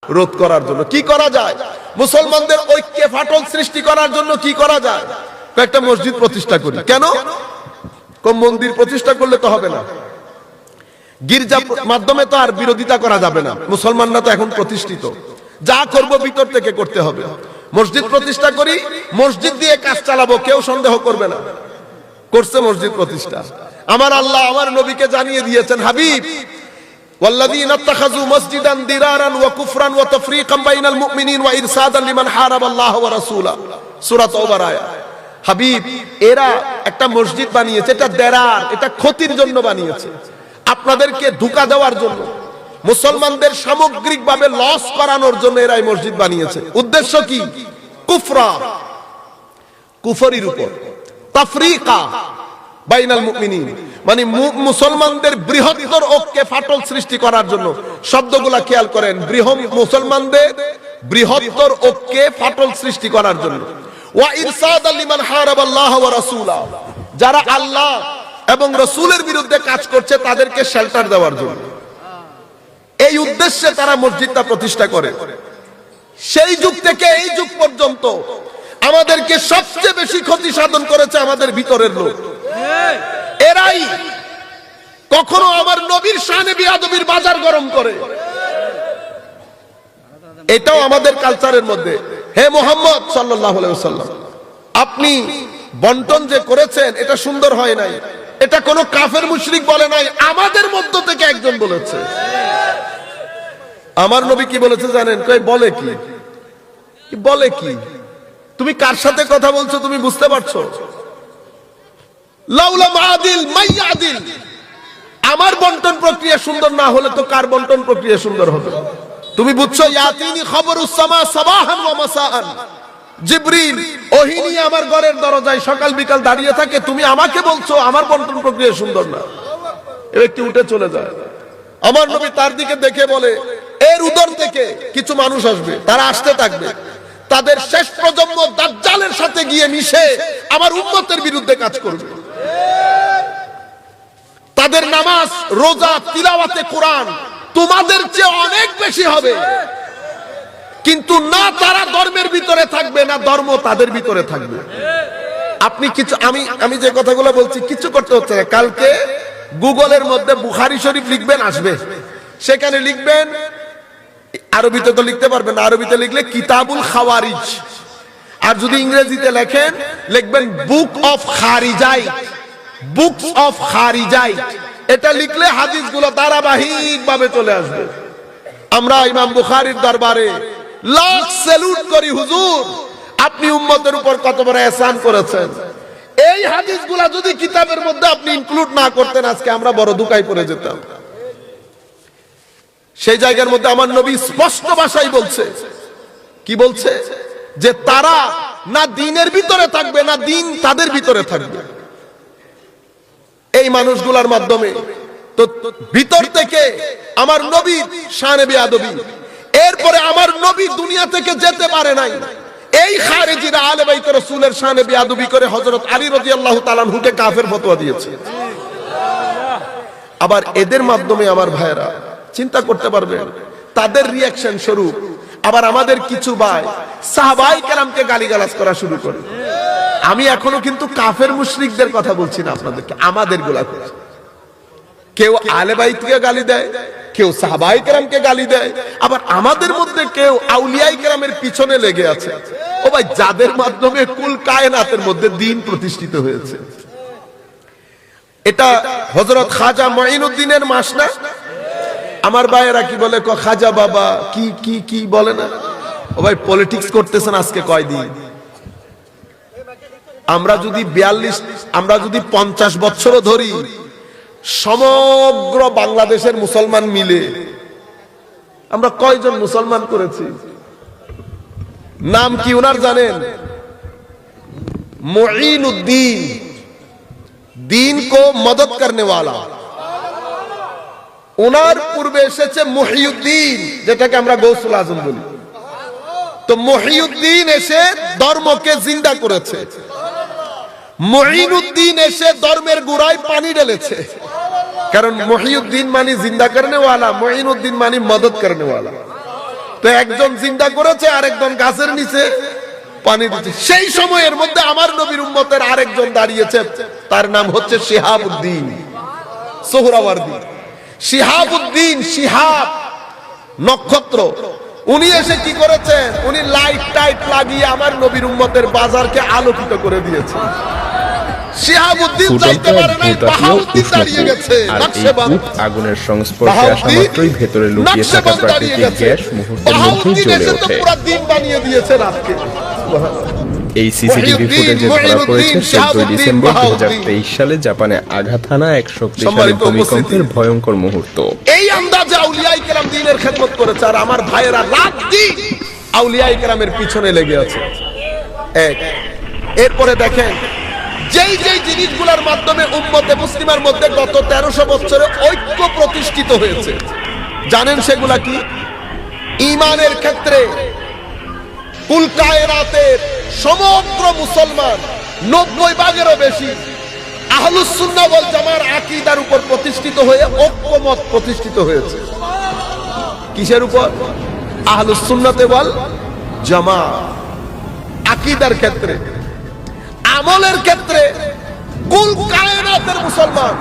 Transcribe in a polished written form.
রোধ করার জন্য কি করা যায়, মুসলমানদের ঐক্যে ফাটল সৃষ্টি করার জন্য কি করা যায়? একটা মসজিদ প্রতিষ্ঠা করি। কেন? কোন মন্দির প্রতিষ্ঠা করলে তো হবে না, গির্জা মাধ্যমে তো আর বিরোধিতা করা যাবে না। মুসলমানরা তো এখন প্রতিষ্ঠিত, যা করব ভিতর থেকে করতে হবে। মসজিদ প্রতিষ্ঠা করি, মসজিদ দিয়ে কাজ চালাবো, কেউ সন্দেহ করবে না। করছে মসজিদ প্রতিষ্ঠা। আমার আল্লাহ আমার নবীকে জানিয়ে দিয়েছেন, হাবিব ওয়াল্লাযীনা ইত্তাখাযু মাসজিদান দিরারান ওয়া কুফরান ওয়া তাফরীকান বাইনাল মুমিনিন ওয়া ইরসাদান লিমান হারাবাল্লাহ ওয়া রাসূলা, সূরা তাওবার আয়াত। হাবিব, এরা একটা মসজিদ বানিয়েছে, এটা দেরার, এটা ক্ষতির জন্য বানিয়েছে, আপনাদেরকে ধোঁকা দেওয়ার জন্য, মুসলমানদের সামগ্রিকভাবে লস করানোর জন্য এরা এই মসজিদ বানিয়েছে। উদ্দেশ্য কি? কুফরা, কুফরির উপর, তাফরীকা বাইনাল মুমিনিন, মানে মুসলমানদের বৃহত্তর ঐক্যে ফাটল সৃষ্টি করার জন্য। শব্দগুলা খেয়াল করেন, মুসলমানদের বৃহত্তর ঐক্যে ফাটল সৃষ্টি করার জন্য। ওয়া ইরসাদাল লিমান হারাবাল্লাহ ওয়া রাসূলা, যারা আল্লাহ এবং রাসূলের বিরুদ্ধে কাজ করছে তাদেরকে শেল্টার দেওয়ার জন্য। এই উদ্দেশ্যে তারা মসজিদটা প্রতিষ্ঠা করে। সেই যুগ থেকে এই যুগ পর্যন্ত আমাদেরকে সবচেয়ে বেশি ক্ষতি সাধন করেছে আমাদের ভিতরের লোক। এরাই কখনো আমার নবীর শানে বিয়াদবির বাজার গরম করে, এটাও আমাদের কালচারের মধ্যে। হে মুহাম্মদ সাল্লাল্লাহু আলাইহি ওয়াসাল্লাম, আপনি বন্টন যে করেছেন এটা সুন্দর হয় নাই, এটা কোন কাফের মুশরিক বলে নাই, আমাদের মধ্য থেকে একজন বলেছে। আমার নবী কি বলেছে জানেন? কই বলে কি? বলে কি? তুমি কার সাথে কথা বলছো তুমি বুঝতে পারছো? লাউলা মাদিল মাইয়াদিল, আমার বন্টন প্রক্রিয়া সুন্দর না হলে তো কার বন্টন প্রক্রিয়া সুন্দর হবে? তুমি বুঝছো? ইয়াতিনি খবরুস সামা সাবাহান ওয়া মাসাআন, জিবরিল ওহী নিয়ে আমার ঘরের দরজায় সকাল বিকাল দাঁড়িয়ে থাকে, তুমি আমাকে বলছো আমার বন্টন প্রক্রিয়া সুন্দর না। এই ব্যক্তি উঠে চলে যায়। আমার নবী তার দিকে দেখে বলে, এর উদর থেকে কিছু মানুষ আসবে, তারা আসতে থাকবে, তাদের শেষ প্রজন্ম দাজ্জালের সাথে গিয়ে মিশে আমার উম্মতের বিরুদ্ধে কাজ করবে। তাদের নামাজ, রোজা, তিলাওয়াতে কোরআন তোমাদের চেয়ে অনেক বেশি হবে, কিন্তু না তারা ধর্মের ভিতরে থাকবে, না ধর্ম তাদের ভিতরে থাকবে। আপনি কিছু, আমি যে কথাগুলো বলছি কিছু করতে হচ্ছে না। কালকে গুগলের মধ্যে বুখারী শরীফ লিখবেন, আসবে, সেখানে লিখবেন, আরবিতে তো লিখতে পারবেন না, আরবিতে লিখলে কিতাবুল খাওয়ারিজ, আর যদি ইংরেজিতে লেখেন লিখবেন বুক অফ খারিজাইট, বুকস অফ খারিজাইট। এটা লিখলে হাদিসগুলো ধারাবাহিক ভাবে চলে আসবে। আমরা ইমাম বুখারীর দরবারে লাখ স্যালুট করি, হুজুর আপনি উম্মতের উপর কত বড় ihsan করেছেন। এই হাদিসগুলো যদি কিতাবের মধ্যে আপনি ইনক্লুড না করতেন, আজকে আমরা বড় দুঃখায় পড়ে যেতাম। সেই জায়গার মধ্যে আমার নবী স্পষ্ট ভাষায় বলছে, কি বলছে? যে তারা না দ্বীনের ভিতরে থাকবে, না দ্বীন তাদের ভিতরে থাকবে। এই মানুষগুলোর মাধ্যমে তো ভিতর থেকে আমার নবী শানে বিয়াদবি, এরপরে আমার নবী দুনিয়া থেকে যেতে পারে নাই, এই খারেজিরা আলে বাইত রাসূলের শানে বিয়াদবি করে হযরত আলী রাদিয়াল্লাহু তাআলা আনহুকে কাফের ফতোয়া দিয়েছে। আবার এদের মাধ্যমে আমার ভাইরা চিন্তা করতে পারবেন, তাদের রিঅ্যাকশন স্বরূপ আবার আমাদের কিছু ভাই সাহাবায়ে কেরামকে গালিগালাজ করা শুরু করে। আমি এখনো কিন্তু কাফের মুশরিকদের কথা বলছি না আপনাদেরকে, আমাদের গুলা করছি। কেউ আলে বাইতকে গালি দেয়, কেউ সাহাবায়ে কেরামকে গালি দেয়, আবার আমাদের মধ্যে কেউ আউলিয়ায়ে কেরামের পিছনে লেগে আছে। ও ভাই, যাদের মাধ্যমে কুল কায়নাতের মধ্যে দ্বীন প্রতিষ্ঠিত হয়েছে। এটা হযরত খাজা মুঈনুদ্দিনের মাস না? আমার ভাইয়েরা কি বলে, খাজা বাবা কি কি কি বলে না? ও ভাই, পলিটিক্স করতেছেন আজকে কয়দিন। আমরা যদি 50 বছরও ধরি, সমগ্র বাংলাদেশের মুসলমান মিলে আমরা কয়জন মুসলমান করেছি? নাম কি ওনার জানেন? মুঈনুদ্দিন, दीन को मदद करने वाला। ওনার পূর্বে এসেছে মুহিউদ্দিন, যেটাকে আমরা গৌসুল আজম বলি। তো মুহিউদ্দিন এসে ধর্মকে জিন্দা করেছে, মুঈনুদ্দিন এসে ধর্মের গোড়ায় পানি ঢেলেছে। কারণ মুহিউদ্দিন মানে জিন্দা করনে वाला, মুঈনুদ্দিন মানে মদদ করনে वाला। তো একজন চিন্তা করেছে, আরেকজন গাছের নিচে পানি দিচ্ছে। সেই সময়ের মধ্যে আমার নবীর উম্মতের আরেকজন দাঁড়িয়েছে, তার নাম হচ্ছে শিহাবউদ্দিন সোহরাওয়ার্দী। শিহাবউদ্দিন, শিহাব নক্ষত্র। উনি এসে কি করেছেন, উনি লাইট টাইট লাগিয়ে আমার নবীর উম্মতের বাজারকে আলোকিত করে দিয়েছেন। শিহাবউদ্দিন যাইতে পারে নাই, বাহাউদ্দিন দাঁড়িয়ে গেছে। আগুনের সংস্পর্শে আসা মাত্রই ভেতরে লুকিয়ে থাকা প্রাকৃতিক গ্যাস মুহূর্তের মধ্যেই জ্বলে ওঠে। পুরো দিন বানিয়ে দিয়েছেন আজকে। এই সিসিটিভি ফুটেজে ধরা পড়েছে 14 ডিসেম্বর 2023 সালে জাপানে আঘাত হানা এক শক্তিশালী ভূমিকম্পের ভয়ঙ্কর মুহূর্ত। এই আন্দাজে আউলিয়ায়ে কেরাম দ্বীনের খেদমত করেছে, আর আমার ভাইয়েরা রাত দিন আউলিয়ায়ে কেরামের পিছনে লেগে আছে। এরপরে দেখেন যেই যেই জিনিসগুলোর মাধ্যমে উম্মতে মুসলিমার মধ্যে গত 1300 বছরে ঐক্য প্রতিষ্ঠিত হয়েছে, জানেন সেগুলা কি? ঈমানের ক্ষেত্রে কুল কায়নাতের সমগ্র মুসলমান 90 ভাগেরও বেশি আহলুস সুন্নাহ ওয়াল জামার আকীদার উপর প্রতিষ্ঠিত হয়ে ঐক্যমত প্রতিষ্ঠিত হয়েছে। কিসের উপর? আহলুস সুন্নাতে ওয়াল জামা। আকীদার ক্ষেত্রে, আমলের ক্ষেত্রে কুল কায়নাতের মুসলমান